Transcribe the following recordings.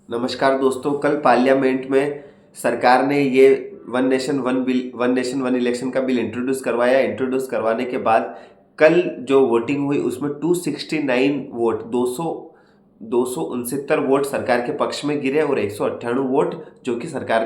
नमस्कार दोस्तों, कल पार्लियामेंट में सरकार ने ये वन नेशन वन इलेक्शन का बिल इंट्रोड्यूस करवाया। इंट्रोड्यूस करवाने के बाद कल जो वोटिंग हुई उसमें 269 वोट 269 वोट सरकार के पक्ष में गिरे और 198 वोट जो कि सरकार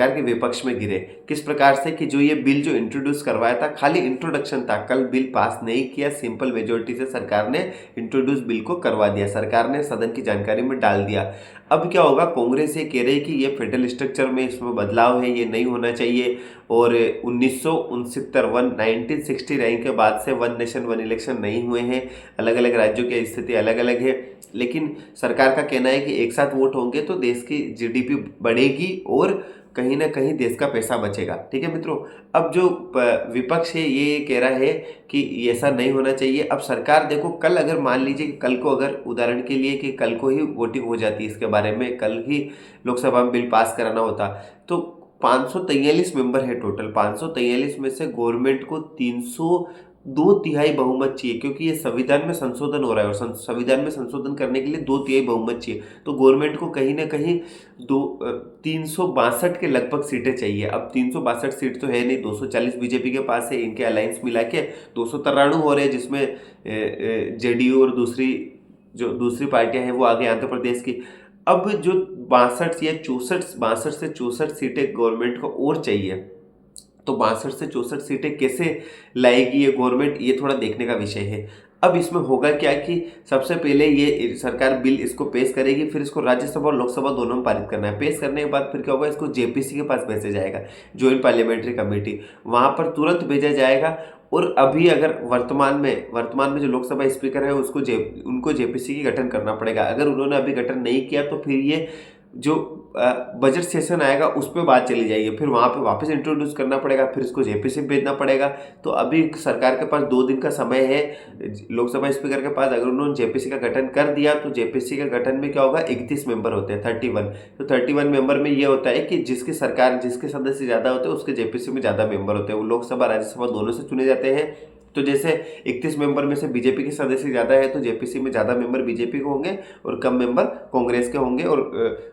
के विपक्ष में गिरे। किस प्रकार से कि जो ये बिल जो इंट्रोड्यूस करवाया था, खाली इंट्रोडक्शन था, कल बिल पास नहीं किया। सिंपल मेजोरिटी से सरकार ने इंट्रोड्यूस बिल को करवा दिया, सरकार ने सदन की जानकारी में डाल दिया। अब क्या होगा, कांग्रेस ये कह रही कि ये फेडरल स्ट्रक्चर में इसमें बदलाव है, ये नहीं होना चाहिए। और 1969 के बाद से वन नेशन वन इलेक्शन नहीं हुए हैं। अलग अलग राज्यों की स्थिति अलग अलग है, लेकिन सरकार का कहना है कि एक साथ वोट होंगे तो देश की जीडीपी बढ़ेगी और कहीं ना कहीं देश का पैसा बचेगा। ठीक है मित्रों, अब जो विपक्ष है ये कह रहा है कि ऐसा नहीं होना चाहिए। अब सरकार देखो, कल अगर मान लीजिए कि कल को, अगर उदाहरण के लिए कि कल को ही वोटिंग हो जाती है इसके बारे में, कल ही लोकसभा में बिल पास कराना होता, तो 543 मेंबर है टोटल। 543 में से गवर्नमेंट को 302 बहुमत चाहिए, क्योंकि ये संविधान में संशोधन हो रहा है और संविधान में संशोधन करने के लिए 2/3 बहुमत चाहिए। तो गवर्नमेंट को कहीं ना कहीं 362 के लगभग सीटें चाहिए। अब 362 सीट तो है नहीं, 240 बीजेपी के पास है, इनके अलायंस मिला के 293 हो रहे हैं, जिसमें जेडीयू और दूसरी पार्टियां हैं वो आगे आंध्र प्रदेश की। अब जो 62 से 64 सीटें गवर्नमेंट को और चाहिए, तो 62 से 64 सीटें कैसे लाएगी ये गवर्नमेंट, ये थोड़ा देखने का विषय है। अब इसमें होगा क्या कि सबसे पहले ये सरकार बिल इसको पेश करेगी, फिर इसको राज्यसभा और लोकसभा दोनों में पारित करना है। पेश करने के बाद फिर क्या होगा, इसको जेपीसी के पास भेजा जाएगा, ज्वाइंट पार्लियामेंट्री कमेटी, वहां पर तुरंत भेजा जाएगा। और अभी अगर वर्तमान में जो लोकसभा स्पीकर है उनको जेपीसी की गठन करना पड़ेगा। अगर उन्होंने अभी गठन नहीं किया तो फिर ये जो बजट सेशन आएगा उस पर बात चली जाएगी, फिर वहाँ पे वापस इंट्रोड्यूस करना पड़ेगा, फिर इसको जेपीसी भेजना पड़ेगा। तो अभी सरकार के पास 2 दिन का समय है, लोकसभा स्पीकर के पास। अगर उन्होंने जेपीसी का गठन कर दिया तो जेपीसी के गठन में क्या होगा, 31 मेंबर होते हैं, 31। तो 31 मेंबर में ये होता है कि जिसके सदस्य ज़्यादा होते हैं उसके जेपीसी में ज़्यादा मेंबर होते हैं, वो लोकसभा राज्यसभा दोनों से चुने जाते हैं। तो जैसे 31 मेंबर में से बीजेपी के सदस्य ज़्यादा है तो जेपीसी में ज़्यादा मेंबर बीजेपी के होंगे और कम मेंबर कांग्रेस के होंगे, और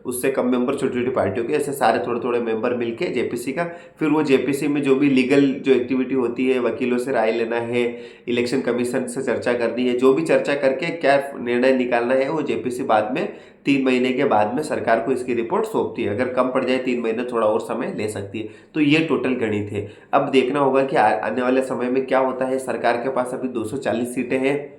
उससे कम मेंबर छोटी छोटी पार्टियों के। ऐसे सारे थोड़े थोड़े मेंबर मिलके जेपीसी का, फिर वो जेपीसी में जो भी लीगल जो एक्टिविटी होती है, वकीलों से राय लेना है, इलेक्शन कमीशन से चर्चा करनी है, जो भी चर्चा करके क्या निर्णय निकालना है, वो जेपीसी बाद में 3 महीने के बाद में सरकार को इसकी रिपोर्ट सौंपती है। अगर कम पड़ जाए 3 महीने, थोड़ा और समय ले सकती है। तो ये टोटल गणित है। अब देखना होगा कि आने वाले समय में क्या होता है। सरकार के पास अभी 240 सीटें हैं,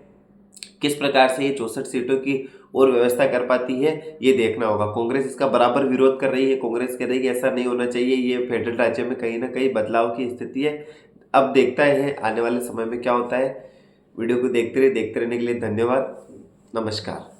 किस प्रकार से ये 64 सीटों की और व्यवस्था कर पाती है ये देखना होगा। कांग्रेस इसका बराबर विरोध कर रही है। कांग्रेस कह रही है कि ऐसा नहीं होना चाहिए, ये फेडरल राज्य में कहीं ना कहीं बदलाव की स्थिति है। अब देखता है आने वाले समय में क्या होता है। वीडियो को देखते रहने के लिए धन्यवाद। नमस्कार।